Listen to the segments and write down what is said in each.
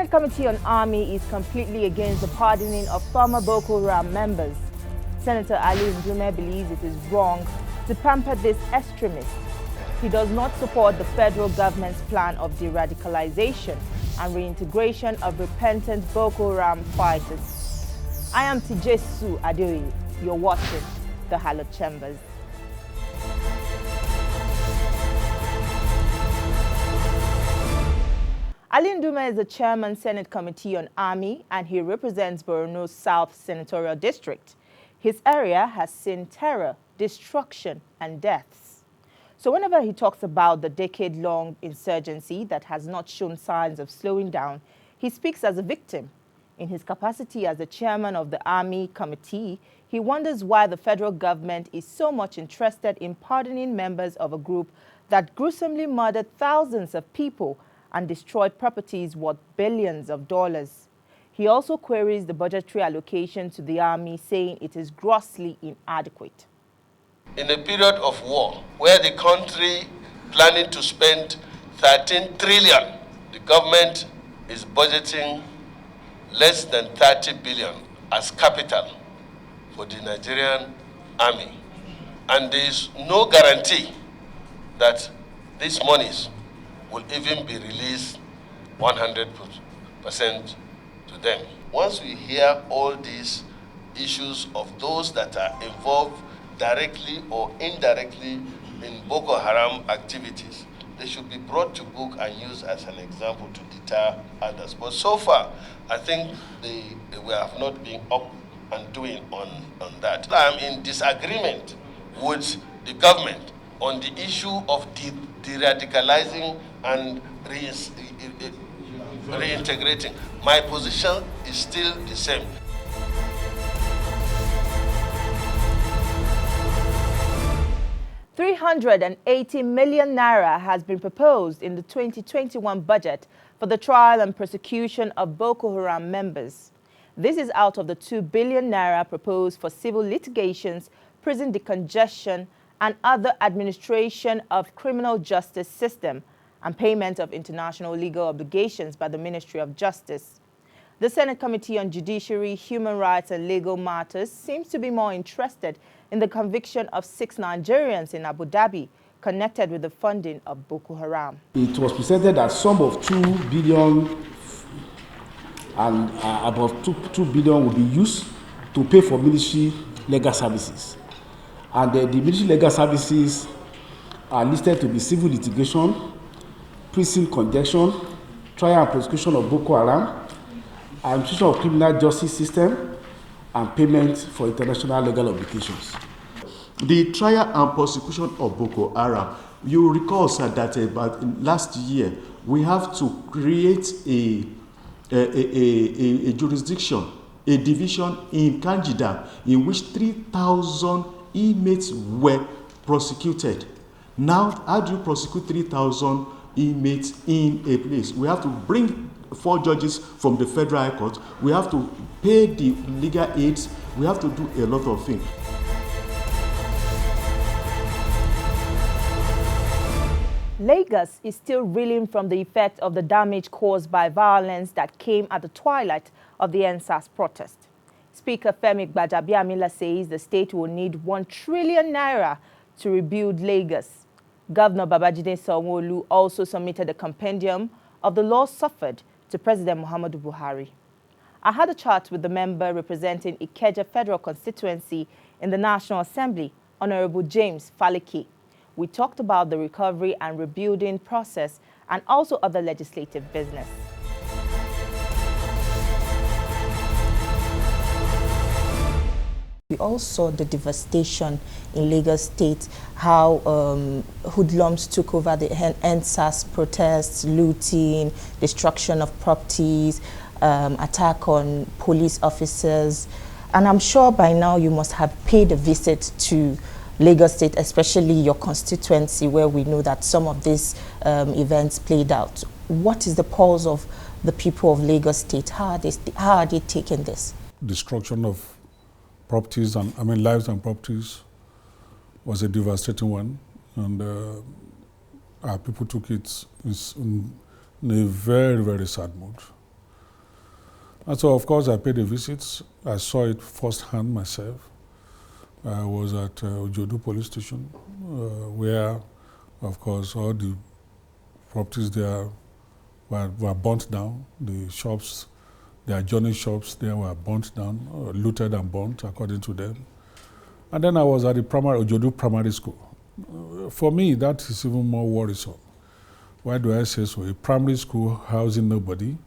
Senate Committee on Army is completely against the pardoning of former Boko Haram members. Senator Ali Ndume believes it is wrong to pamper this extremist. He does not support the federal government's plan of de-radicalization and reintegration of repentant Boko Haram fighters. I am Tijesu Adeoye. You're watching the Hallowed Chambers. Ali Ndume is the chairman Senate Committee on Army and he represents Borno's South Senatorial District. His area has seen terror, destruction and deaths. So whenever he talks about the decade-long insurgency that has not shown signs of slowing down, he speaks as a victim. In his capacity as the chairman of the Army Committee, he wonders why the federal government is so much interested in pardoning members of a group that gruesomely murdered thousands of people and destroyed properties worth billions of dollars. He also queries the budgetary allocation to the Army, saying it is grossly inadequate. In a period of war, where the country planning to spend 13 trillion, the government is budgeting less than 30 billion as capital for the Nigerian Army. And there is no guarantee that these monies will even be released 100% to them. Once we hear all these issues of those that are involved directly or indirectly in Boko Haram activities, they should be brought to book and used as an example to deter others. But so far, I think we have not been up and doing on that. I'm in disagreement with the government on the issue of de-radicalizing and reintegrating. My position is still the same. ₦380 million has been proposed in the 2021 budget for the trial and prosecution of Boko Haram members. This is out of the ₦2 billion proposed for civil litigations, prison decongestion, and other administration of criminal justice system and payment of international legal obligations by the Ministry of Justice. The Senate Committee on Judiciary, Human Rights and Legal Matters seems to be more interested in the conviction of 6 Nigerians in Abu Dhabi connected with the funding of Boko Haram. It was presented that sum of 2 billion and about 2 billion will be used to pay for military legal services. And the military legal services are listed to be civil litigation, prison congestion, trial and prosecution of Boko Haram, administration of criminal justice system, and payment for international legal obligations. The trial and prosecution of Boko Haram, you recall, sir, that about last year we have to create a jurisdiction, a division in Kanjida in which 3,000 inmates were prosecuted. Now, how do you prosecute 3,000 inmates in a place? We have to bring 4 judges from the Federal High Court. We have to pay the legal aids. We have to do a lot of things. Lagos is still reeling from the effect of the damage caused by violence that came at the twilight of the NSAS protest. Speaker Femi Gbajabiamila says the state will need ₦1 trillion to rebuild Lagos. Governor Babajide Sanwo-Olu also submitted a compendium of the laws suffered to President Muhammadu Buhari. I had a chat with the member representing Ikeja Federal Constituency in the National Assembly, Honorable James Faleke. We talked about the recovery and rebuilding process and also other legislative business. We all saw the devastation in Lagos State, how hoodlums took over the NSAS protests, looting, destruction of properties, attack on police officers. And I'm sure by now you must have paid a visit to Lagos State, especially your constituency, where we know that some of these events played out. What is the pulse of the people of Lagos State? How are they taking this? Destruction of properties and lives and properties was a devastating one, and our people took it in a very, very sad mood. And so, of course, I paid a visit. I saw it firsthand myself. I was at Ojodu police station, where, of course, all the properties there were burnt down. The shops, the adjoining shops there were burnt down, looted and burnt, according to them. And then I was at the Ojodu primary school. For me, that is even more worrisome. Why do I say so? A primary school housing nobody,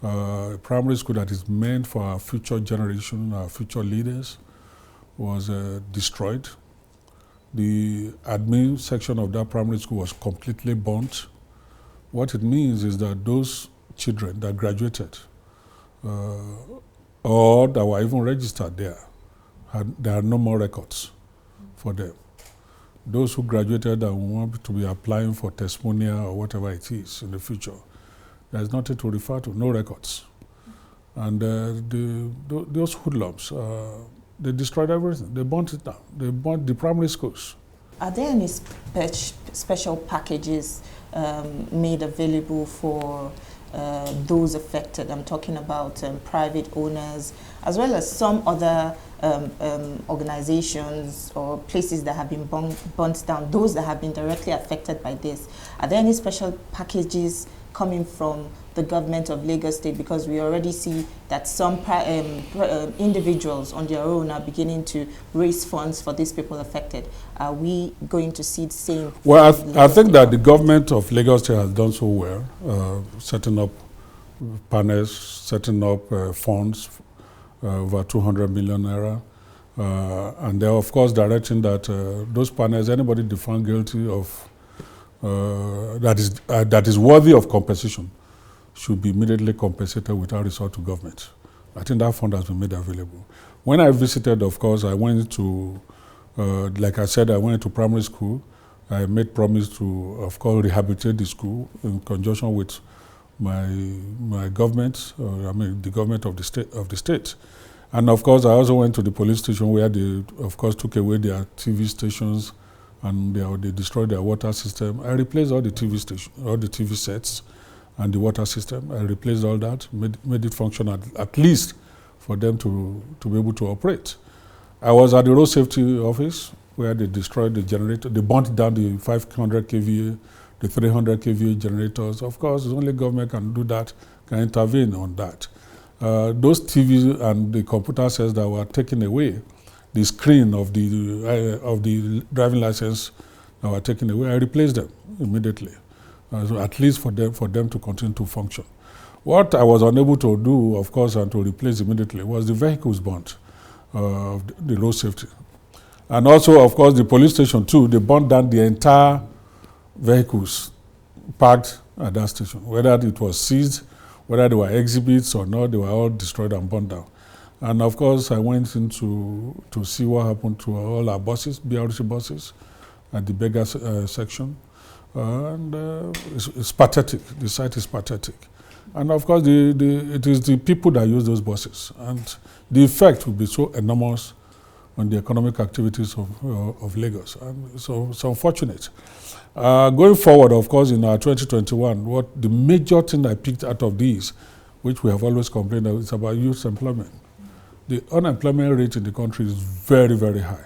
a primary school that is meant for our future generation, our future leaders, was destroyed. The admin section of that primary school was completely burnt. What it means is that those children that graduated or that were even registered there, there are no more records for them. Those who graduated and want to be applying for testimonial or whatever it is in the future, there's nothing to refer to, no records. And those hoodlums, they destroyed everything. They burnt it down. They burnt the primary schools. Are there any special packages made available for those affected? I'm talking about private owners, as well as some other organizations or places that have been burnt down, those that have been directly affected by this. Are there any special packages coming from the government of Lagos State? Because we already see that some individuals on their own are beginning to raise funds for these people affected. Are we going to see the same? Well, I think that the government of Lagos State has done so well, setting up panels, setting up funds, over 200 million naira. And they're, of course, directing that those panels, anybody defined guilty of that is worthy of compensation should be immediately compensated without resort to government. I think that fund has been made available. When I visited, of course, I went to, like I said, I went to primary school. I made promise to, of course, rehabilitate the school in conjunction with my government, I mean the government of the state. And of course, I also went to the police station where they, of course, took away their TV stations and they destroyed their water system. I replaced all the TV stations, all the TV sets and the water system. I replaced all that, made it function at least for them to be able to operate. I was at the road safety office where they destroyed the generator. They burnt down the 500 kVA, the 300 kVA generators. Of course, only government can do that, can intervene on that. Those TVs and the computer sets that were taken away, the screen of the driving license that were taken away, I replaced them immediately. So at least for them to continue to function. What I was unable to do, of course, and to replace immediately was the vehicles burnt, the road safety. And also, of course, the police station too, they burnt down the entire vehicles parked at that station. Whether it was seized, whether they were exhibits or not, they were all destroyed and burned down. And of course, I went in to see what happened to all our buses, BRT buses, at the beggar section. And it's pathetic. The site is pathetic. And of course, it is the people that use those buses. And the effect will be so enormous on the economic activities of Lagos. And so it's unfortunate. Going forward, of course, in our 2021, what the major thing I picked out of these, which we have always complained about, is about youth employment. The unemployment rate in the country is very, very high.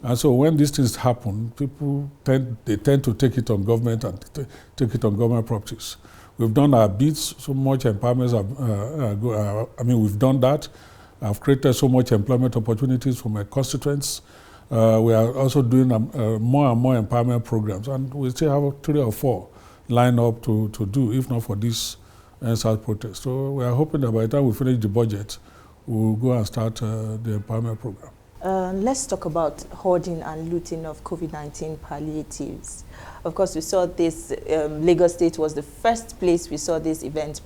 And so when these things happen, people tend to take it on government and take it on government properties. We've done our bits, so much empowerment. We've done that. I've created so much employment opportunities for my constituents. We are also doing more and more empowerment programs, and we still have 3 or 4 lined up to do, if not for this NSAS protest. So we are hoping that by the time we finish the budget, we'll go and start the empowerment program. Let's talk about hoarding and looting of COVID-19 palliatives. Of course, we saw this, Lagos State was the first place we saw this event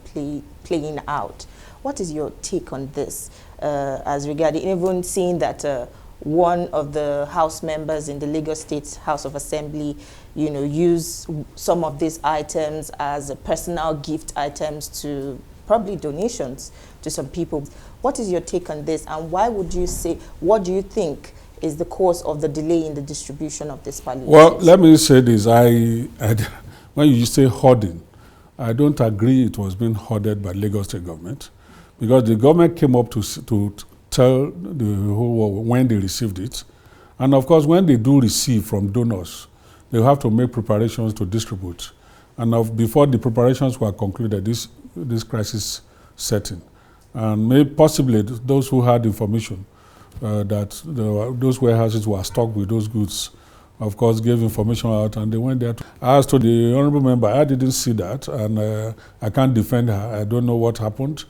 playing out. What is your take on this, as regarding even seeing that one of the House members in the Lagos State House of Assembly, use some of these items as personal gift items to probably donations to some people. What is your take on this, and why would you say, what do you think is the cause of the delay in the distribution of this palliatives? Well, let me say this. When you say hoarding, I don't agree it was being hoarded by Lagos State government, because the government came up to tell the whole world when they received it. And of course, when they do receive from donors, they have to make preparations to distribute. And before the preparations were concluded, this crisis set in. And maybe possibly those who had information that those warehouses were stocked with those goods, of course, gave information out, and they went there. As to the honorable member, I didn't see that, and I can't defend her. I don't know what happened.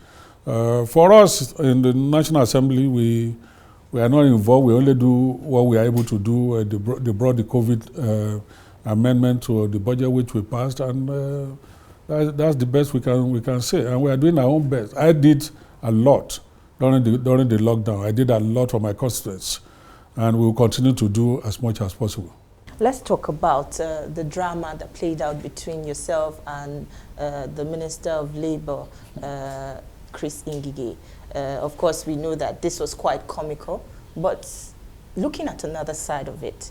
For us in the National Assembly, we are not involved. We only do what we are able to do. They brought the COVID amendment to the budget, which we passed, and that's the best we can say. And we are doing our own best. I did a lot during the lockdown. I did a lot for my constituents, and we will continue to do as much as possible. Let's talk about the drama that played out between yourself and the Minister of Labour, Chris Ngige. Of course, we know that this was quite comical, but looking at another side of it,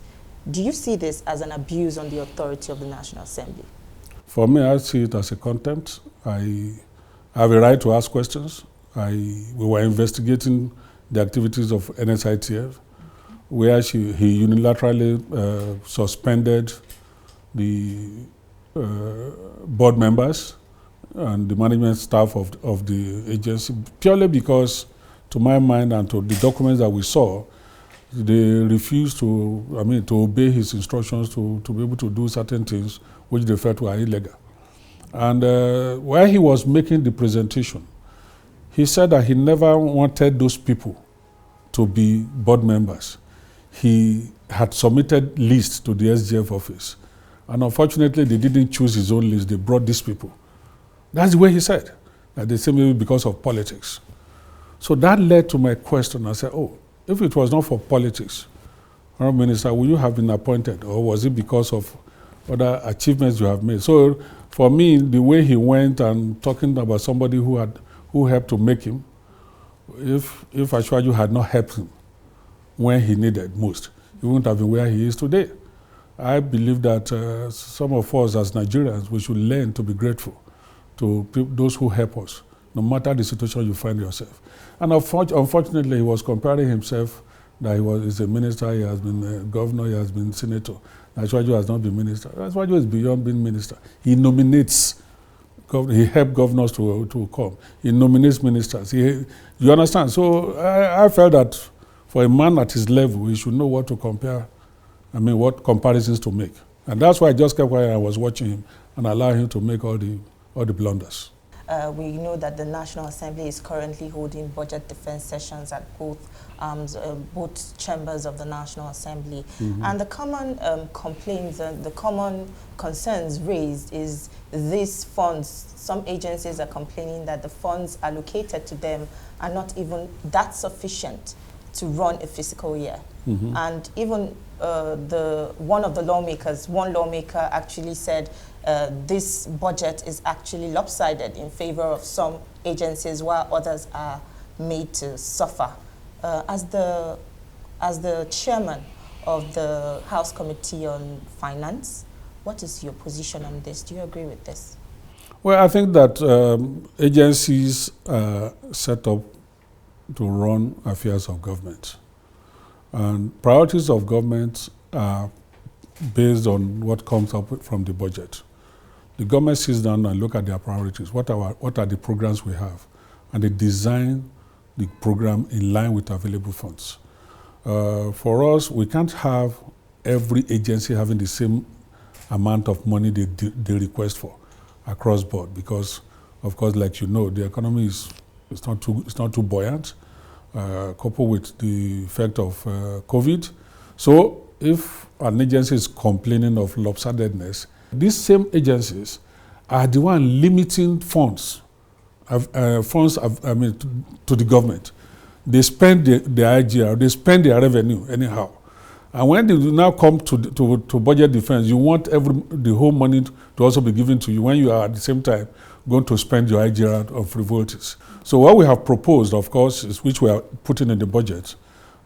do you see this as an abuse on the authority of the National Assembly? For me, I see it as a contempt. I have a right to ask questions. We were investigating the activities of NSITF, where he unilaterally suspended the board members and the management staff of the agency, purely because, to my mind and to the documents that we saw, they refused to obey his instructions to be able to do certain things which they felt were illegal. And while he was making the presentation, he said that he never wanted those people to be board members. He had submitted lists to the SGF office, and unfortunately they didn't choose his own list, they brought these people. That's the way he said, that they say maybe because of politics. So that led to my question. I said, oh, if it was not for politics, Honourable Minister, would you have been appointed, or was it because of other achievements you have made? So for me, the way he went and talking about somebody who helped to make him, if Ashwaju had not helped him when he needed most, he wouldn't have been where he is today. I believe that some of us as Nigerians, we should learn to be grateful to those who help us, no matter the situation you find yourself. And unfortunately, he was comparing himself that he's a minister, he has been a governor, he has been senator. Ashwaju has not been minister. Ashwaju is beyond being minister. He nominates, he helps governors to come. He nominates ministers. You understand? So I felt that for a man at his level, he should know what to compare, what comparisons to make. And that's why I just kept quiet. I was watching him and allowed him to make all the blunders. We know that the National Assembly is currently holding budget defense sessions at both chambers of the National Assembly. Mm-hmm. And the common complaints and the common concerns raised is these funds. Some agencies are complaining that the funds allocated to them are not even that sufficient to run a fiscal year. Mm-hmm. And even one lawmaker actually said this budget is actually lopsided in favor of some agencies while others are made to suffer. As the chairman of the House Committee on Finance, what is your position on this? Do you agree with this? Well, I think that agencies are set up to run affairs of government. And priorities of government are based on what comes up from the budget. The government sits down and look at their priorities. What are the programs we have? And they design the program in line with available funds. For us, we can't have every agency having the same amount of money they request for across board, because, of course, like you know, the economy is not too buoyant, coupled with the effect of COVID. So if an agency is complaining of lopsidedness, these same agencies are the one limiting funds to the government. They spend the IGR, they spend their revenue anyhow. And when they now come to budget defense, you want the whole money to also be given to you when you are at the same time going to spend your IGR on frivolities. So what we have proposed, of course, which we are putting in the budget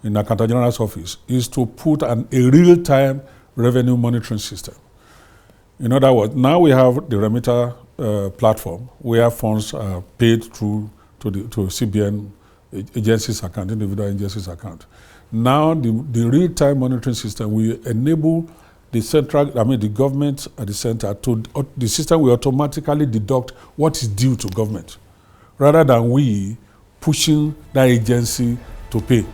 in the Accountant General's office, is to put a real-time revenue monitoring system. In other words, now we have the remitter platform where funds are paid through to CBN agencies account, individual agencies account. Now the real-time monitoring system will enable the the government at the center the system will automatically deduct what is due to government, rather than we pushing that agency to pay.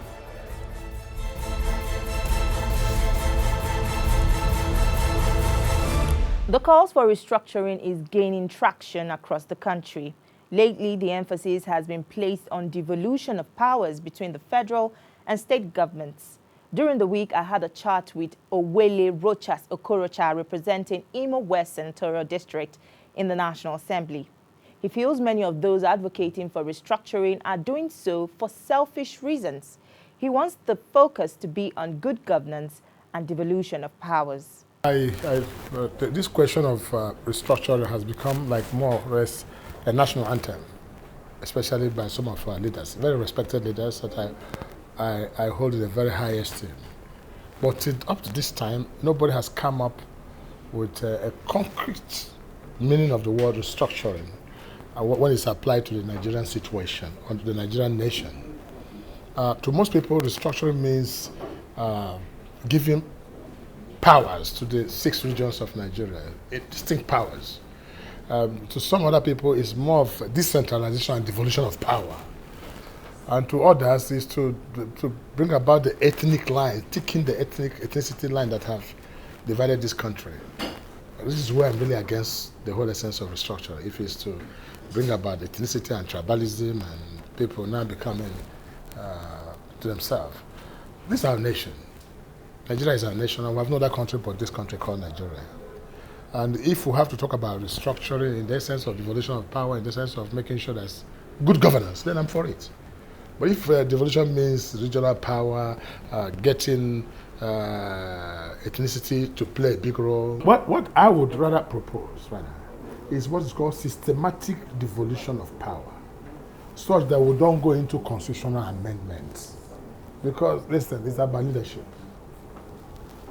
The calls for restructuring is gaining traction across the country. Lately, the emphasis has been placed on devolution of powers between the federal and state governments. During the week, I had a chat with Owele Rochas Okorocha, representing Imo West Senatorial District in the National Assembly. He feels many of those advocating for restructuring are doing so for selfish reasons. He wants the focus to be on good governance and devolution of powers. This question of restructuring has become like more or less a national anthem, especially by some of our leaders, very respected leaders that I hold in a very high esteem. But up to this time, nobody has come up with a concrete meaning of the word restructuring when it's applied to the Nigerian situation, or to the Nigerian nation. To most people, restructuring means giving powers to the 6 regions of Nigeria, distinct powers. To some other people, it's more of decentralization and devolution of power. And to others, is to bring about the ethnic line, taking the ethnicity line that have divided this country. This is where I'm really against the whole essence of restructuring. If it's to bring about ethnicity and tribalism and people now becoming to themselves. This is our nation. Nigeria is our nation, and we have no other country but this country called Nigeria. And if we have to talk about restructuring in the sense of devolution of power, in the sense of making sure there's good governance, then I'm for it. But if devolution means regional power, getting ethnicity to play a big role, what I would rather propose right now is what is called systematic devolution of power, such that we don't go into constitutional amendments. Because, listen, it's about leadership.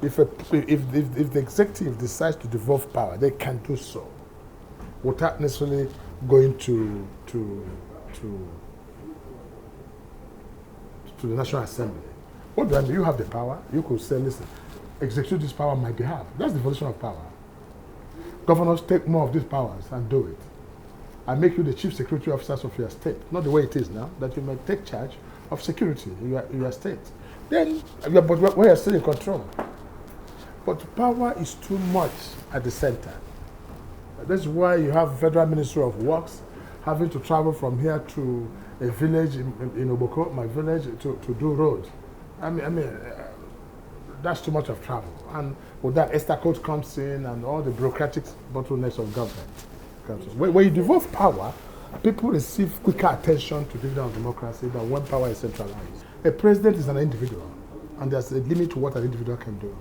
If the executive decides to devolve power, they can do so without necessarily going to the National Assembly. What do I mean? You have the power. You could say, listen, execute this power on my behalf. That's devolution of power. Governors take more of these powers and do it. And make you the chief security officers of your state. Not the way it is now, that you may take charge of security in your state. Then, but we are still in control. But power is too much at the center. That's why you have Federal Ministry of Works having to travel from here to a village in Oboko, my village, to do roads. I mean, that's too much of travel. And with that, Esther Code comes in and all the bureaucratic bottlenecks of government. When you devolve power, people receive quicker attention to dividend of democracy than when power is centralized. A president is an individual, and there's a limit to what an individual can do.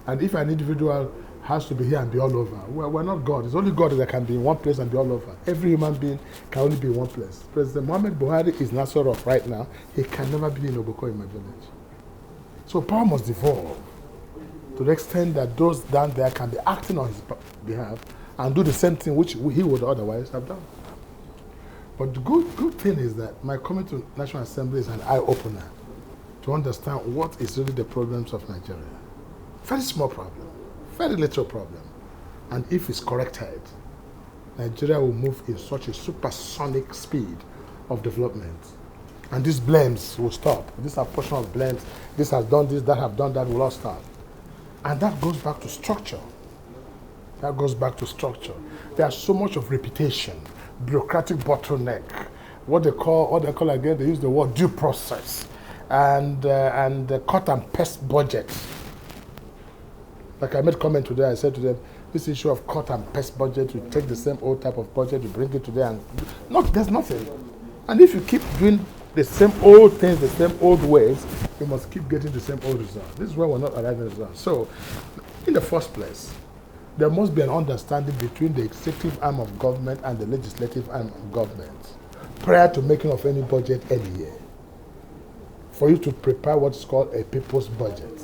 And if an individual has to be here and be all over, well, we're not God. It's only God that can be in one place and be all over. Every human being can only be in one place. President Muhammad Buhari is Nasarov right now. He can never be in Oboko in my village. So power must devolve to the extent that those down there can be acting on his behalf and do the same thing which he would otherwise have done. But the good thing is that my coming to National Assembly is an eye-opener to understand what is really the problems of Nigeria. Very small problem, very little problem. And if it's corrected, Nigeria will move in such a supersonic speed of development. And these blames will stop. These are portion of blames. This has done this, that have done that, will all stop. And that goes back to structure. That goes back to structure. There's so much of reputation, bureaucratic bottleneck, what they call again, they use the word due process, and the cut and paste budget. Like I made comment today, I said to them, this issue of cut and paste budget, you take the same old type of budget, you bring it today, and there's nothing. And if you keep doing the same old things, the same old ways, you must keep getting the same old results. This is why we're not arriving at results. So, in the first place, there must be an understanding between the executive arm of government and the legislative arm of government prior to making of any budget any year, for you to prepare what's called a people's budget.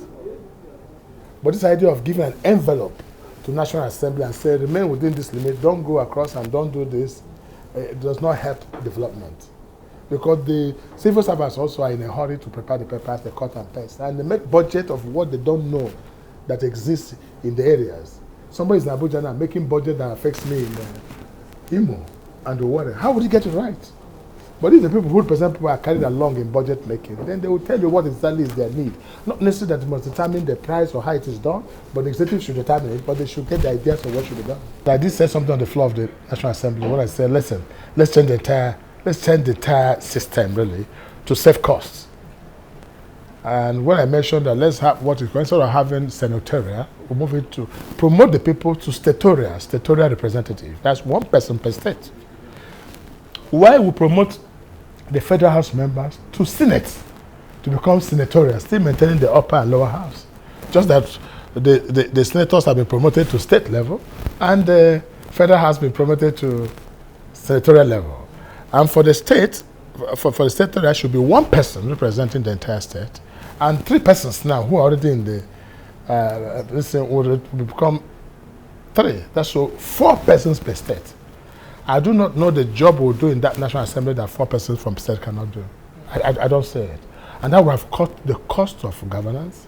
But this idea of giving an envelope to National Assembly and say, remain within this limit, don't go across and don't do this, it does not help development. Because the civil servants also are in a hurry to prepare the papers, they cut and paste. And they make budget of what they don't know that exists in the areas. Somebody is in Abuja now making budget that affects me in Imo and Owerri. How would he get it right? But if the people who represent people are carried along in budget making, then they will tell you what exactly is their need. Not necessarily that it must determine the price or how it is done, but the executive should determine it, but they should get the ideas of what should be done. I did say something on the floor of the National Assembly when I said, listen, let's change the entire system really to save costs. And when I mentioned that let's have what is instead of having senatorial, we'll move it to promote the people to statorial representative. That's one person per state. Why we promote the federal house members to Senate to become senatorial, still maintaining the upper and lower house. Just that the senators have been promoted to state level and the federal house been promoted to senatorial level. And for the state, for the state, there should be one person representing the entire state and 3 persons now who are already in the, will become 3. That's so 4 persons per state. I do not know the job we'll do in that National Assembly that 4 persons from state cannot do. I don't say it. And that will have cut the cost of governance,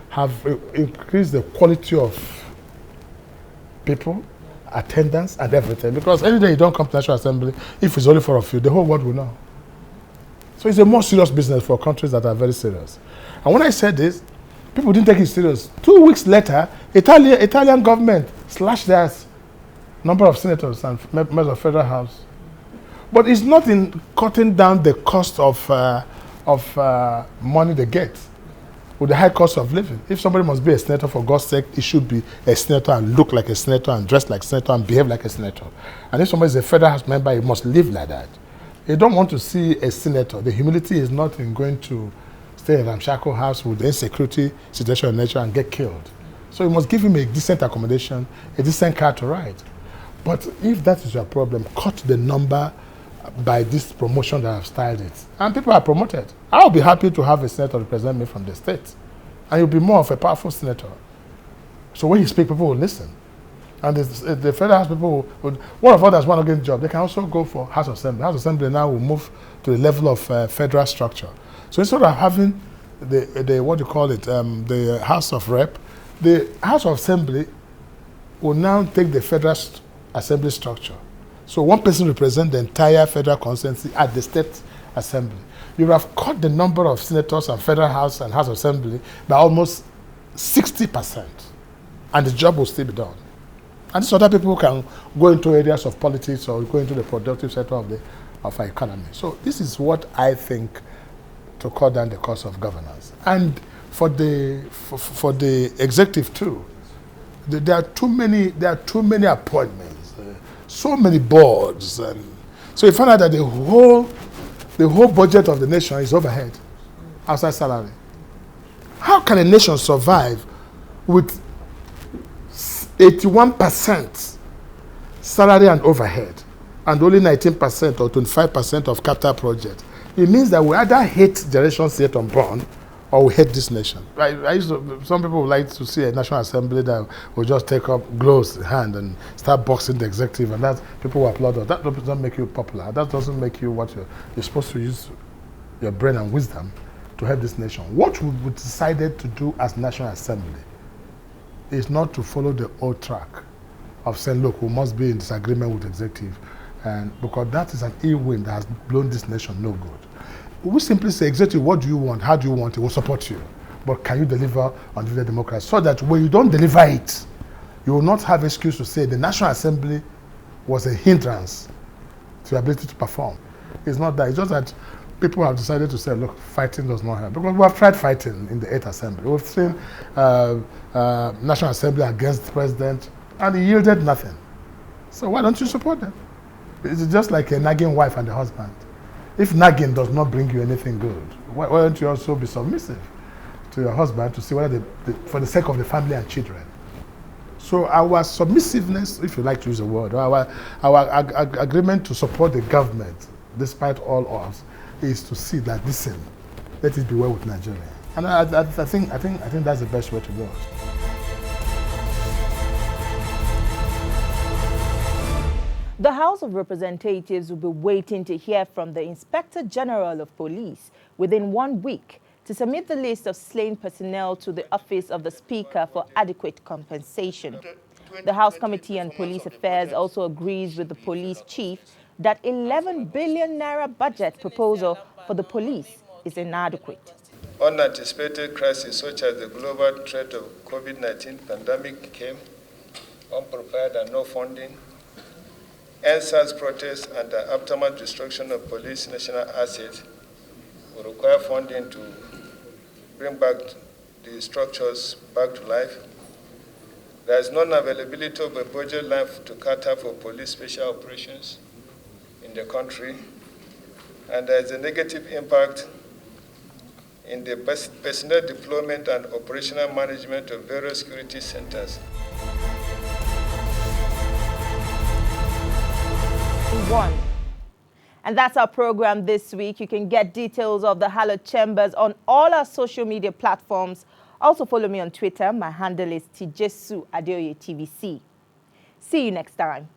have increased the quality of people, attendance, and everything. Because any day you don't come to National Assembly, if it's only 4 of you, the whole world will know. So it's a more serious business for countries that are very serious. And when I said this, people didn't take it serious. 2 weeks later, Italian government slashed their number of senators and members of federal house. But it's not in cutting down the cost of money they get with the high cost of living. If somebody must be a senator, for God's sake, he should be a senator and look like a senator and dress like a senator and behave like a senator. And if somebody is a federal house member, he must live like that. You don't want to see a senator. The humility is not in going to stay in a ramshackle house with insecurity, situation of nature and get killed. So you must give him a decent accommodation, a decent car to ride. But if that is your problem, cut the number by this promotion that I've styled it. And people are promoted. I'll be happy to have a senator represent me from the state. And you'll be more of a powerful senator. So when you speak, people will listen. And the federal house people would, one of others want to get a job, they can also go for House of Assembly. House of Assembly now will move to the level of federal structure. So instead of having the what do you call it, the House of Rep, the House of Assembly will now take the federal assembly structure. So one person represents the entire federal constituency at the state assembly. You have cut the number of senators and federal house and House of Assembly by almost 60%. And the job will still be done. And so other people can go into areas of politics or go into the productive sector of our economy. So this is what I think to cut down the cost of governance. And for the executive too, there are too many appointments. So many boards, and so you find out that the whole budget of the nation is overhead, outside salary. How can a nation survive with 81% salary and overhead, and only 19% or 25% of capital project? It means that we either hate generations yet unborn, or we hate this nation. Some people would like to see a National Assembly that will just take up gloves in hand and start boxing the executive, and that people will applaud us. That doesn't make you popular. That doesn't make you what you're supposed to use your brain and wisdom to help this nation. What we decided to do as National Assembly is not to follow the old track of saying, look, we must be in disagreement with the executive, and because that is an ill wind that has blown this nation no good. We simply say, executive, what do you want? How do you want it? We'll support you. But can you deliver on the democracy? So that when you don't deliver it, you will not have excuse to say the National Assembly was a hindrance to your ability to perform. It's not that. It's just that people have decided to say, look, fighting does not help. Because we have tried fighting in the 8th Assembly. We've seen National Assembly against the president, and he yielded nothing. So why don't you support them? It's just like a nagging wife and a husband. If nagging does not bring you anything good, why don't you also be submissive to your husband to see whether for the sake of the family and children? So our submissiveness, if you like to use a word, our agreement to support the government, despite all odds, is to see that, listen, let it be well with Nigeria. And I think that's the best way to go. The House of Representatives will be waiting to hear from the Inspector General of Police within 1 week to submit the list of slain personnel to the Office of the Speaker for adequate compensation. The House Committee on Police Affairs also agrees with the police chief that 11 billion naira budget proposal for the police is inadequate. Unanticipated crises such as the global threat of COVID-19 pandemic came, unprepared and no funding, NSAS protests and the aftermath destruction of police national assets will require funding to bring back the structures back to life. There is non-availability of a budget line to cater for police special operations in the country, and there is a negative impact in the personnel deployment and operational management of various security centers. And that's our program this week. You can get details of the Hallowed Chambers on all our social media platforms. Also follow me on Twitter. My handle is Tijesu Adeoye TVC. See you next time.